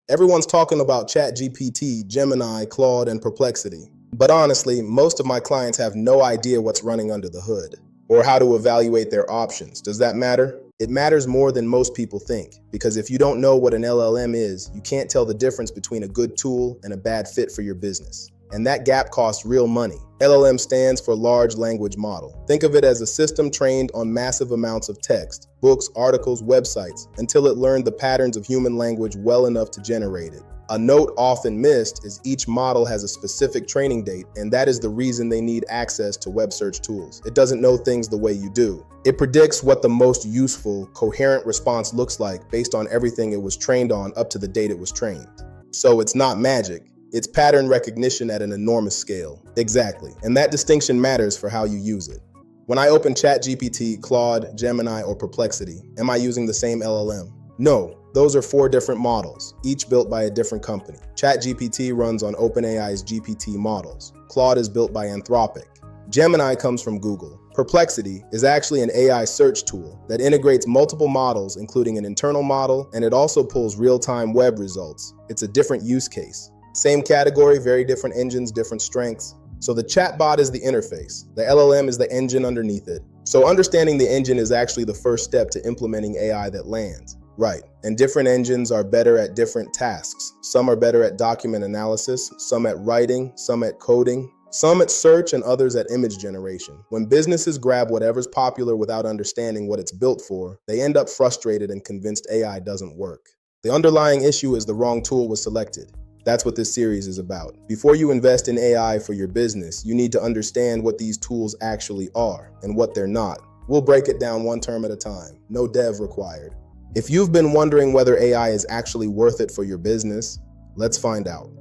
Everyone's talking about ChatGPT, Gemini, Claude, and Perplexity. But honestly, most of my clients have no idea what's running under the hood or how to evaluate their options. Does that matter? It matters more than most people think, because if you don't know what an LLM is, you can't tell the difference between a good tool and a bad fit for your business. And that gap costs real money. LLM stands for Large Language Model. Think of it as a system trained on massive amounts of text, books, articles, websites, until it learned the patterns of human language well enough to generate it. A note often missed is each model has a specific training date, and that is the reason they need access to web search tools. It doesn't know things the way you do. It predicts what the most useful, coherent response looks like based on everything it was trained on up to the date it was trained. So it's not magic. It's pattern recognition at an enormous scale. Exactly. And that distinction matters for how you use it. When I open ChatGPT, Claude, Gemini, or Perplexity, am I using the same LLM? No. Those are 4 different models, each built by a different company. ChatGPT runs on OpenAI's GPT models. Claude is built by Anthropic. Gemini comes from Google. Perplexity is actually an AI search tool that integrates multiple models, including an internal model, and it also pulls real-time web results. It's a different use case. Same category, very different engines, different strengths. So the chatbot is the interface. The LLM is the engine underneath it. So understanding the engine is actually the first step to implementing AI that lands. Right, and different engines are better at different tasks. Some are better at document analysis, some at writing, some at coding, some at search, and others at image generation. When businesses grab whatever's popular without understanding what it's built for, they end up frustrated and convinced AI doesn't work. The underlying issue is the wrong tool was selected. That's what this series is about. Before you invest in AI for your business, you need to understand what these tools actually are and what they're not. We'll break it down one term at a time. No dev required. If you've been wondering whether AI is actually worth it for your business, let's find out.